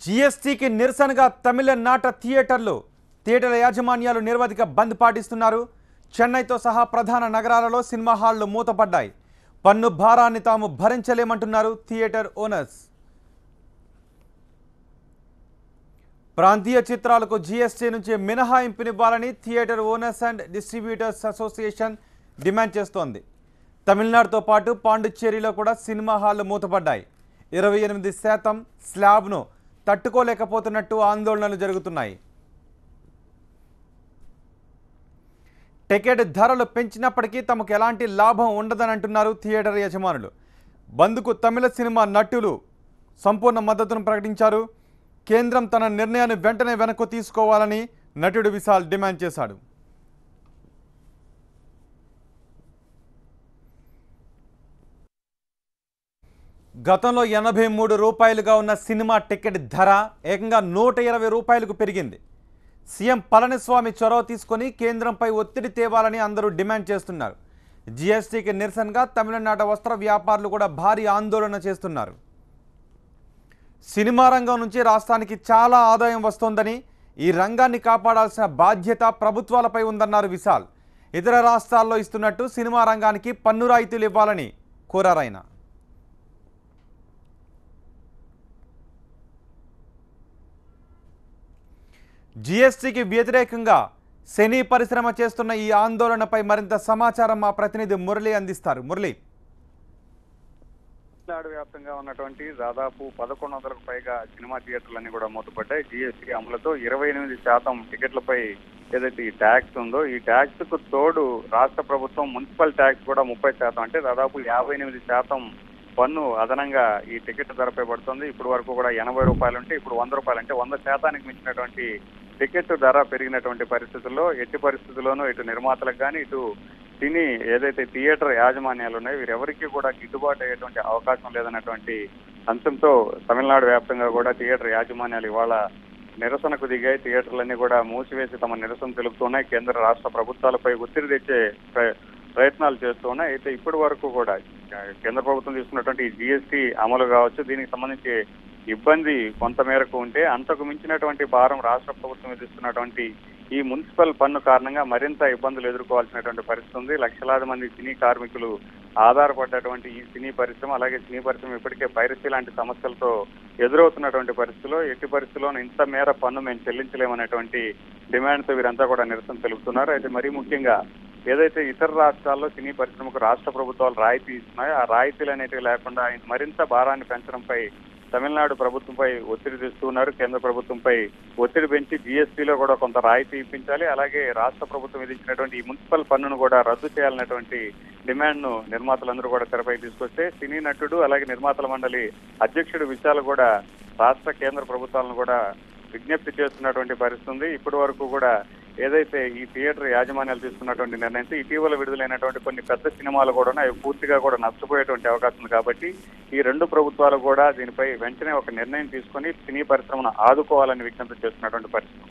జీఎస్టీకి నిరసనగా తమిళనాట థియేటర్ల యాజమాన్యాలు నిరవధిక బంద్ పాటిస్తున్నారు. చెన్నైతో సహా ప్రధాన నగరాలలో సినిమా హాళ్లు మూతపడ్డాయి. పన్ను భారాన్ని తాము భరించలేమంటున్నారు థియేటర్ ఓనర్స్. ప్రాంతీయ చిత్రాలకు జీఎస్టీ నుంచి మినహాయింపునివ్వాలని theatre owners and distributors association demand చేస్తోంది. తమిళనాడుతో పాటు పాండిచ్చేరిలో కూడా సినిమా హాళ్లు మూతపడ్డాయి. 28% స్లాబ్ను తట్టుకోలేకపోతున్నట్టు ఆందోళనలు జరుగుతున్నాయి. టికెట్ ధరలు పెంచినప్పటికీ తమకు ఎలాంటి లాభం ఉండదని అంటున్నారు థియేటర్ యజమానులు. బంద్కు తమిళ సినిమా నటులు సంపూర్ణ మద్దతును ప్రకటించారు. కేంద్రం తన నిర్ణయాన్ని వెంటనే వెనక్కు తీసుకోవాలని నటుడు విశాల్ డిమాండ్ చేశాడు. గతంలో 83 రూపాయలుగా ఉన్న సినిమా టికెట్ ధర ఏకంగా 120 రూపాయలకు పెరిగింది. సీఎం పళనిస్వామి చొరవ తీసుకొని కేంద్రంపై ఒత్తిడి తేవాలని అందరూ డిమాండ్ చేస్తున్నారు. జీఎస్టీకి నిరసనగా తమిళనాడు వస్త్ర వ్యాపారులు కూడా భారీ ఆందోళన చేస్తున్నారు. సినిమా రంగం నుంచి రాష్ట్రానికి చాలా ఆదాయం వస్తోందని, ఈ రంగాన్ని కాపాడాల్సిన బాధ్యత ప్రభుత్వాలపై ఉందన్నారు విశాల్. ఇతర రాష్ట్రాల్లో ఇస్తున్నట్టు సినిమా రంగానికి పన్ను రాయితీలు ఇవ్వాలని కోరారాయన. జీఎస్టీకి వ్యతిరేకంగా సినీ పరిశ్రమ చేస్తున్న ఈ ఆందోళనపై మరింత సమాచారం మా ప్రతినిధి మురళి అందిస్తారు. మురళి, తమిళనాడు వ్యాప్తంగా ఉన్నటువంటి దాదాపు 1100కు పైగా సినిమా థియేటర్లన్నీ కూడా మూతపడ్డాయి. జీఎస్టీ అమలుతో 28% టికెట్లపై ఏదైతే ఈ ట్యాక్స్ ఉందో, ఈ ట్యాక్స్ కు తోడు రాష్ట్ర ప్రభుత్వం మున్సిపల్ ట్యాక్స్ కూడా 30%, అంటే దాదాపు 58% పన్ను అదనంగా ఈ టికెట్ ధరపై పడుతుంది. ఇప్పుడు వరకు కూడా 80 రూపాయలు ఉంటే ఇప్పుడు 100 రూపాయలు, అంటే 100% మించినటువంటి టికెట్ ధర పెరిగినటువంటి పరిస్థితుల్లో ఎట్టి పరిస్థితుల్లోనూ ఇటు నిర్మాతలకు కానీ ఇటు సినీ ఏదైతే థియేటర్ యాజమాన్యాలు ఉన్నాయో వీరెవరికి కూడా గిట్టుబాటు అయ్యేటువంటి అవకాశం లేదన్నటువంటి అంశంతో తమిళనాడు వ్యాప్తంగా కూడా థియేటర్ యాజమాన్యాలు ఇవాళ నిరసనకు దిగాయి. థియేటర్లన్నీ కూడా మూసివేసి తమ నిరసన తెలుపుతున్నాయి. కేంద్ర రాష్ట్ర ప్రభుత్వాలపై ఒత్తిడి తెచ్చే ప్రయత్నాలు చేస్తూ ఉన్నాయి. అయితే ఇప్పటి వరకు కూడా కేంద్ర ప్రభుత్వం తీసుకున్నటువంటి జీఎస్టీ అమలు కావచ్చు, దీనికి సంబంధించి ఇబ్బంది కొంత మేరకు ఉంటే అంతకు మించినటువంటి భారం రాష్ట్ర ప్రభుత్వం విధిస్తున్నటువంటి ఈ మున్సిపల్ పన్ను కారణంగా మరింత ఇబ్బందులు ఎదుర్కోవాల్సినటువంటి పరిస్థితి ఉంది. లక్షలాది మంది సినీ కార్మికులు ఆధారపడ్డటువంటి ఈ సినీ పరిశ్రమ, అలాగే సినీ పరిశ్రమ ఇప్పటికే పైరసీ లాంటి సమస్యలతో ఎదురవుతున్నటువంటి పరిస్థితిలో ఎట్టి పరిస్థితుల్లోనూ ఇంత మేర పన్ను మేము చెల్లించలేమనేటువంటి డిమాండ్తో వీరంతా కూడా నిరసన తెలుపుతున్నారు. అయితే మరీ ముఖ్యంగా ఏదైతే ఇతర రాష్ట్రాల్లో సినీ పరిశ్రమకు రాష్ట్ర ప్రభుత్వాలు రాయితీ ఇస్తున్నాయో ఆ రాయితీలు అనేటివి లేకుండా మరింత భారాన్ని పెంచడంపై తమిళనాడు ప్రభుత్వంపై ఒత్తిడి తెస్తున్నారు. కేంద్ర ప్రభుత్వంపై ఒత్తిడి పెంచి జీఎస్టీలో కూడా కొంత రాయితీ ఇప్పించాలి, అలాగే రాష్ట్ర ప్రభుత్వం విధించినటువంటి ఈ మున్సిపల్ పన్నును కూడా రద్దు చేయాలన్నటువంటి డిమాండ్ ను నిర్మాతలందరూ కూడా తెరపై తీసుకొస్తే సినీ నటుడు అలాగే నిర్మాతల మండలి అధ్యక్షుడు విశాల్ కూడా రాష్ట్ర కేంద్ర ప్రభుత్వాలను కూడా విజ్ఞప్తి చేస్తున్నటువంటి పరిస్థితి ఉంది. ఇప్పటి వరకు కూడా ఏదైతే ఈ థియేటర్ యాజమాన్యాలు తీసుకున్నటువంటి నిర్ణయంతో ఇటీవల విడుదలైనటువంటి కొన్ని పెద్ద సినిమాలు కూడా అవి పూర్తిగా కూడా నష్టపోయేటువంటి అవకాశం ఉంది. కాబట్టి ఈ రెండు ప్రభుత్వాలు కూడా దీనిపై వెంటనే ఒక నిర్ణయం తీసుకొని సినీ పరిశ్రమను ఆదుకోవాలని విజ్ఞప్తి చేస్తున్నటువంటి పరిస్థితి.